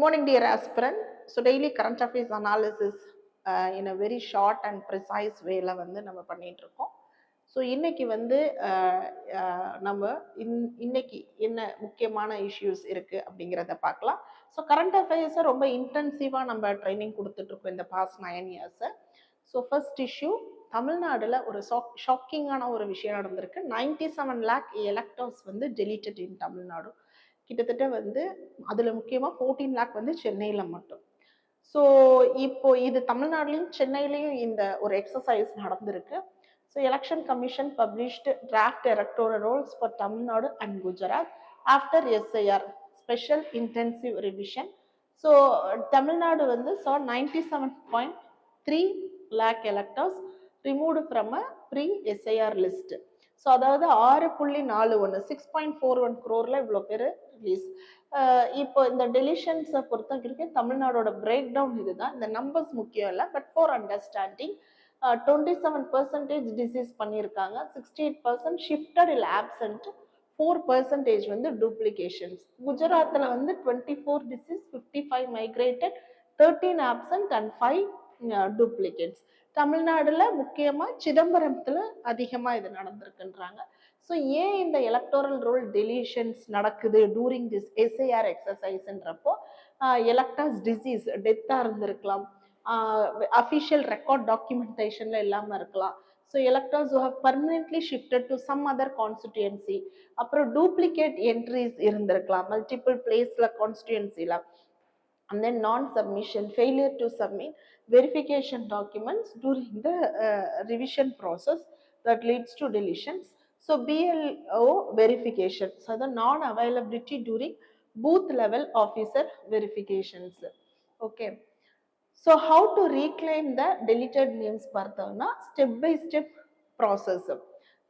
Good morning, dear aspirant. So daily current affairs analysis in a very short and precise way-ல வந்து நம்ம பண்ணிட்டு இருக்கோம். So இன்னைக்கு வந்து நம்ம இன்னைக்கு என்ன முக்கியமான இஷ்யூஸ் இருக்கு அப்படிங்கிறத பார்க்கலாம். ஸோ கரண்ட் அஃபேர்ஸை ரொம்ப இன்டென்சிவாக நம்ம ட்ரைனிங் கொடுத்துட்டு இருக்கோம் இந்த past 9 years. So first issue, தமிழ்நாடுல ஒரு ஷாக்கிங்கான ஒரு விஷயம் நடந்திருக்கு. 97 lakh எலக்டர்ஸ் வந்து டெலிட்டட் இன் தமிழ்நாடு. கிட்டத்தட்ட வந்து அதில் முக்கியமாக 14 lakh வந்து சென்னையில் மட்டும். ஸோ இப்போ இது தமிழ்நாடுலையும் சென்னையிலையும் இந்த ஒரு எக்ஸசைஸ் நடந்திருக்கு. So election commission published draft electoral rolls for Tamil Nadu and Gujarat after SIR special intensive revision. So Tamil Nadu வந்து 97.3 lakh electors removed from a pre SIR list. So அதாவது 6.41 6.41 crore இவ்வளோ பேர் ரிலீஸ். இப்போ இந்த டெலிஷன்ஸை பொறுத்த வரைக்கும் தமிழ்நாடோட பிரேக் டவுன் இதுதான். இந்த நம்பர்ஸ் முக்கியம் இல்லை, பட் ஃபார் அண்டர்ஸ்டாண்டிங் 27% டிசீஸ் பண்ணியிருக்காங்க, 68% ஷிஃப்டட் இல்லை ஆப்சன்ட், 4% வந்து டூப்ளிகேஷன்ஸ். குஜராத்தில் வந்து 24 deceased, 55 migrated, 13 absent and 5 duplicates. தமிழ்நாடுல முக்கியமா சிதம்பரத்துல அதிகமா இது நடந்திருக்குன்றாங்க. ஸோ ஏன் இந்த எலக்டோரல் ரோல் டெலிஷன்ஸ் நடக்குது டூரிங் திஸ் எஸ்ஐஆர் எக்ஸசைஸ்ன்றப்போ எலக்டர்ஸ் டிசீஸ் டெத்தாக இருந்திருக்கலாம், அஃபிஷியல் ரெக்கார்ட் டாக்குமெண்டேஷன்ல இல்லாமல் இருக்கலாம். So electors have permanently shifted to some other constituency, அப்புறம் டூப்ளிகேட் என்ட்ரிஸ் இருந்திருக்கலாம் மல்டிபிள் பிளேஸ்ல கான்ஸ்டிடியூன்சில, and then non-submission, failure to submit verification documents during the revision process that leads to deletions. So BLO verification, so the non-availability during booth level officer verifications. Okay, so how to reclaim the deleted names பார்த்தோம்னா step by step process.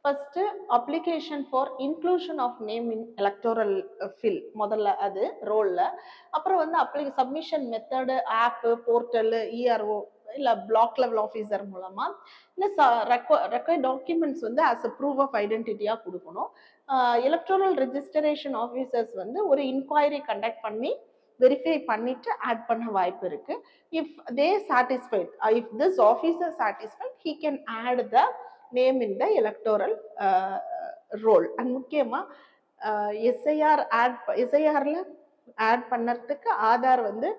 First, application for inclusion of name in electoral fill முதல்ல அது ரோல்ல. அப்புறம் வந்து submission method app, portal, ERO இல்லை block level officer மூலமா இல்லை required documents வந்து ஆஸ் அ ப்ரூஃப் ஆஃப் ஐடென்டிட்டியாக கொடுக்கணும். எலக்ட்ரல் ரெஜிஸ்ட்ரேஷன் ஆஃபீஸர்ஸ் வந்து ஒரு இன்கொயரி கண்டக்ட் பண்ணி வெரிஃபை பண்ணிட்டு ஆட் பண்ண வாய்ப்பு இருக்கு. If they satisfied, if this officer satisfied, he can add the name in the electoral roll. And முக்கியமாக எஸ்ஐஆர்ல ஆட் பண்ணுறதுக்கு ஆதார் வந்து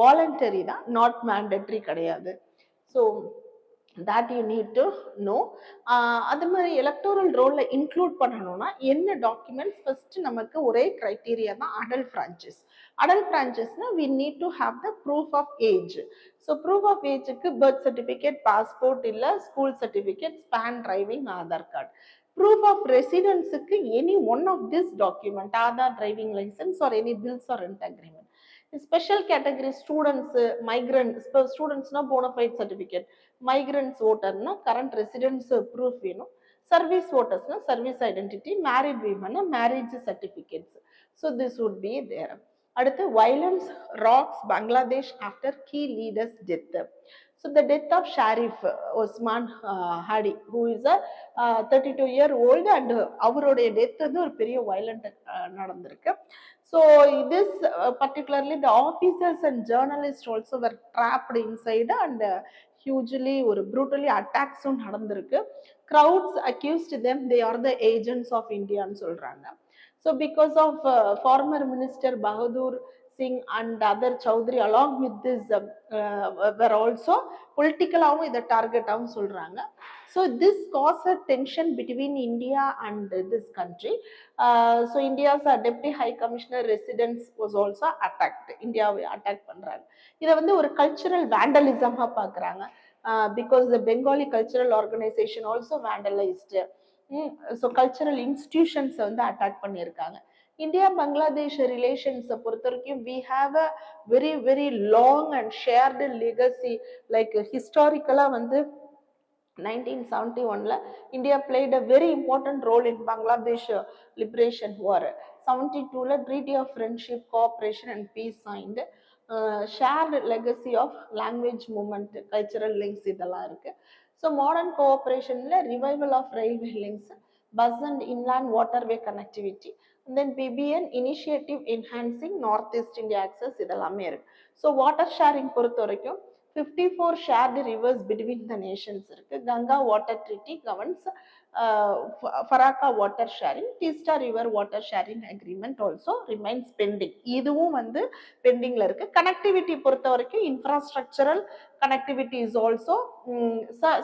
வாலண்டரி தான், நாட் மேண்டட்ரி கிடையாது. So that you need to know. அது மாதிரி எலக்டோரல் ரோல்ல இன்க்ளூட் பண்ணணும்னா என்ன டாக்குமெண்ட்ஸ்? ஃபர்ஸ்ட் நமக்கு ஒரே கிரைட்டீரியா தான், அடல்ட் பிரான்ச்சஸ். அடல்ட் பிரான்ச்சஸ்னா we need to have the proof of age. So proof of ஏஜுக்கு பர்த் சர்டிஃபிகேட், பாஸ்போர்ட் இல்லை ஸ்கூல் சர்டிஃபிகேட், ஸ்பேன், driving, Aadhaar card. Proof of ரெசிடென்ஸுக்கு any one of this document, Aadhaar, driving licence or any bills or rent agreement. Special category students, migrant ஸ்டூடெண்ட்ஸ்னா bonafide certificate, migrants ஓட்டர்னா current residence proof வேணும், service ஓட்டர்ஸ்னா service identity, married வீமன்னா marriage certificates. So this would be there. அடுத்து violence rocks Bangladesh after key leaders death. So the death of Sharif Osman Hadi, who is a 32-year-old, and அவருடைய death வந்து ஒரு பெரிய violent நடந்திருக்கு. So this particularly the officers and journalists also were trapped inside, and hugely or brutally attacks நடந்திருக்கு. Crowds accused them they are the agents of India ன்னு சொல்றாங்க. So because of former minister Bahadur Singh and other Chowdhury along with this were also politically the target ஆவும் சொல்றாங்க. So this caused a tension between India and this country. So India's deputy high commissioner residence was also attacked. India attack பண்றாங்க. இதை வந்து ஒரு cultural வேண்டலிசமாக பார்க்குறாங்க. Because the Bengali cultural organization also vandalized. So cultural இன்ஸ்டிடியூஷன்ஸை வந்து attack பண்ணியிருக்காங்க. India Bangladesh ரிலேஷன்ஸை பொறுத்த வரைக்கும் we have a very very long and shared legacy. Like ஹிஸ்டாரிக்கலாக வந்து 1971 India played a very important role in Bangladesh liberation war. 72 Treaty of Friendship, Cooperation and Peace signed. Shared legacy of language movement, cultural links இதெல்லாம் இருக்கு. So modern கோஆப்ரேஷன்ல revival of railway links, bus and inland waterway connectivity, and then BBN initiative enhancing northeast India access இதெல்லாமே இருக்கு. So water sharing பொறுத்த வரைக்கும் 54 shared rivers between the nations இருக்கு. Ganga water treaty governance Faraka water sharing, Teesta river water sharing agreement also remains pending. இதுவும் வந்து பெண்டிங்ல இருக்கு. Connectivity பொறுத்த வரைக்கும் infrastructural connectivity is also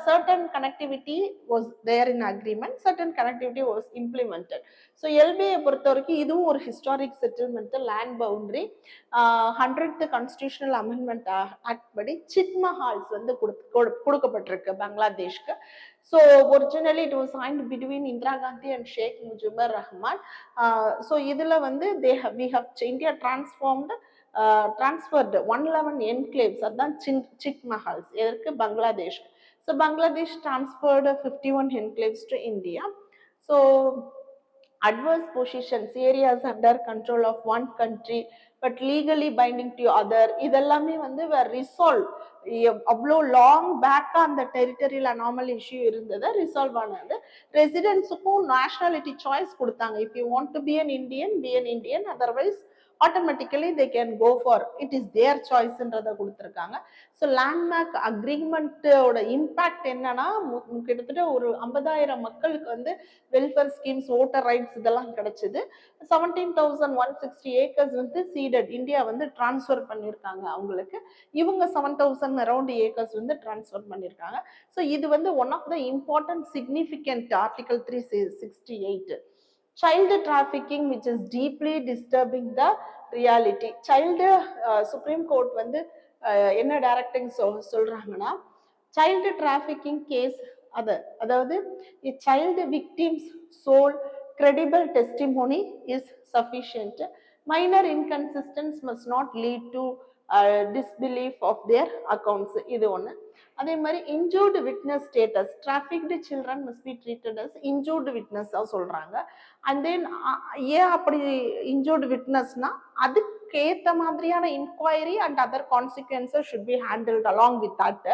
certain connectivity was there in agreement, certain connectivity was implemented. So LBA பொறுத்த வரைக்கும் இதுவும் ஒரு historic settlement, land boundary 100th constitutional amendment act படி சிட்மஹால்ஸ் வந்து கொடுக்கப்பட்டிருக்கு பங்களாதேஷ்க்கு. So originally it was signed between Indira Gandhi and Sheikh Mujibur Rahman. So இதுல வந்து we have India transferred 111 enclaves, அதான் சிட்மஹால்ஸ் எதற்கு Bangladesh. So Bangladesh transferred 51 enclaves to India. So adverse positions, areas under control of one country but legally binding to other, இதெல்லாமே வந்து were resolved. அவ்வளோ long பேக்கா அந்த territorial anomaly issue இருந்தது, resolve ஆனது. ரெசிடென்ட்ஸுக்கும் நேஷனாலிட்டி சாய்ஸ் கொடுத்தாங்க. If you want to be an Indian, be an Indian, otherwise automatically they can go for it is their சாய்ஸ்ன்றதை கொடுத்துருக்காங்க. ஸோ லேண்ட்மார்க் அக்ரிமெண்ட்டோட இம்பேக்ட் என்னன்னா, கிட்டத்தட்ட ஒரு 50,000 மக்களுக்கு வந்து வெல்ஃபேர் ஸ்கீம்ஸ், ஓட்டர் ரைட்ஸ் இதெல்லாம் கிடைச்சது. 17,160 ஏக்கர்ஸ் வந்து சீடட், இந்தியா வந்து டிரான்ஸ்ஃபர் பண்ணியிருக்காங்க அவங்களுக்கு. இவங்க 7,000 அரௌண்ட் ஏக்கர்ஸ் வந்து டிரான்ஸ்ஃபர் பண்ணியிருக்காங்க. ஸோ இது வந்து one of the important significant article 368. Child trafficking, which is deeply disturbing the reality. Child Supreme Court வந்து என்ன டைரக்டிங் சொல்றாங்கன்னா, child trafficking case அதாவது child victims sole credible testimony is sufficient. Minor inconsistencies must not lead to disbelief of their accounts. இது ஒன்று. அதே மாதிரி injured witness status, trafficked children must be treated as injured witness சொல்றாங்க. And then ஏன் அப்படி injured விட்னஸ்னா, அதுக்கு ஏற்ற மாதிரியான inquiry and other consequences should be handled along with that.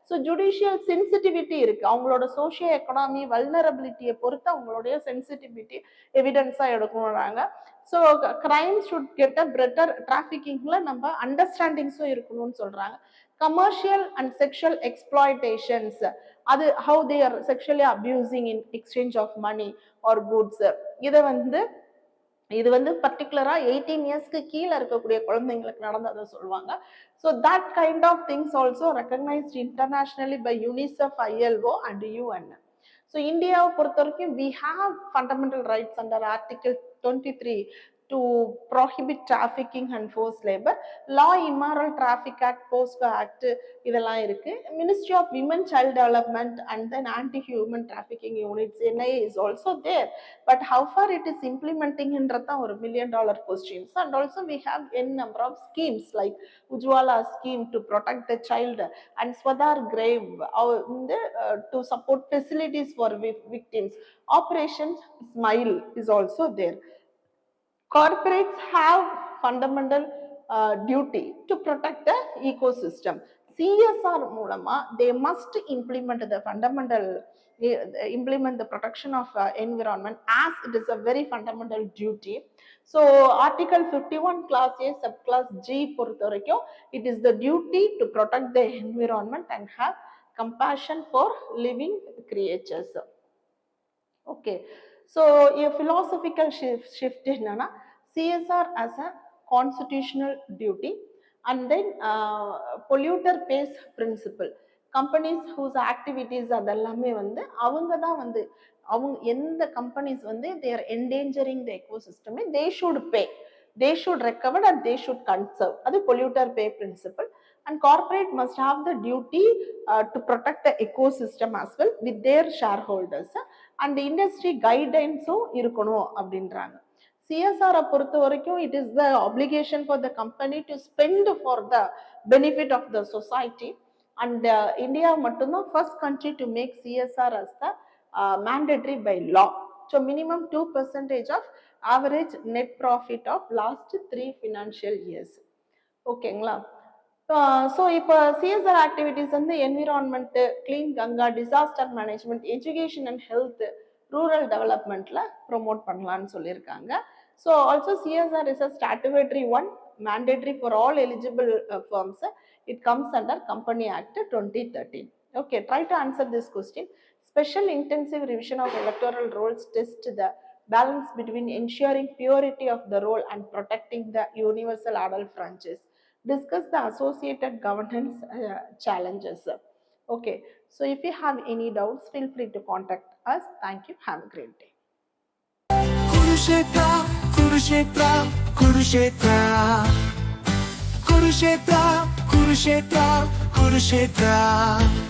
So judicial sensitivity இருக்கு, அவங்களோட சோஷியோ எக்கனாமி வல்னரபிலிட்டியை பொறுத்து அவங்களுடைய சென்சிட்டிவிட்டி எவிடன்ஸா எடுக்கணும்றாங்க. So crime should get a better, டிராஃபிக்கிங்ல நம்ம அண்டர்ஸ்டாண்டிங்ஸும் இருக்கணும்னு சொல்றாங்க. Commercial and sexual exploitations, அது how they are sexually abusing in exchange of money or goods, இது வந்து பர்டிகுலரா 18 இயர்ஸ்க்கு கீழே இருக்கக்கூடிய குழந்தைங்களுக்கு நடந்ததை சொல்லுவாங்க. So that kind of things also recognised internationally by UNICEF, ILO and UN. So இந்தியாவை பொறுத்த வரைக்கும் we have fundamental rights under Article 23 to prohibit trafficking and forced labor. Law Immoral Traffic Act, POSCO Act இதெல்லாம் இருக்கு. Ministry of Women Child Development and then Anti-Human Trafficking Units, NIA is also there. But how far it is implementing என்றதா ஒரு $1 million questions. And also we have n number of schemes like Ujwala scheme to protect the child and Swadhar Grave to support facilities for victims. Operation Smile is also there. Corporates have fundamental duty to protect the ecosystem. CSR மூலமா they must implement the protection of environment as it is a very fundamental duty. So Article 51 Class A Subclass G பொறுத்த வரைக்கும் it is the duty to protect the environment and have compassion for living creatures. Okay. So a philosophical shift என்னன்னா, CSR as a constitutional duty, and then polluter pays principle. Companies whose activities அதெல்லாமே வந்து அவங்க தான் வந்து எந்த companies வந்து they are endangering the ecosystem, they should pay, they should recover and they should conserve. அது polluter pay principle. And corporate must have the duty to protect the ecosystem as well with their shareholders. And industry guidelines-உம் இருக்கணும் அப்படின்றாங்க. CSR பொறுத்த வரைக்கும் it is the obligation for the company to spend for the benefit of the society. And India மட்டும்தான் first country to make CSR as the mandatory by law. So minimum 2% of average net profit of last 3 financial years. ஓகேங்களா? So இப்போ CSR activities வந்து environment, clean Ganga, disaster management, education and health, rural டெவலப்மெண்ட்ல promote பண்ணலாம்னு சொல்லியிருக்காங்க. So also CSR is a statutory one, mandatory for all eligible firms. It comes under Company Act 2013. Okay, try to answer this question. Special intensive revision of electoral rolls test the balance between ensuring purity of the roll and protecting the universal adult franchise. Discuss the associated governance challenges. Okay, so if you have any doubts, feel free to contact us. Thank you. Have a great day. Kurukshetra, Kurukshetra, Kurukshetra, Kurukshetra, Kurukshetra, Kurukshetra.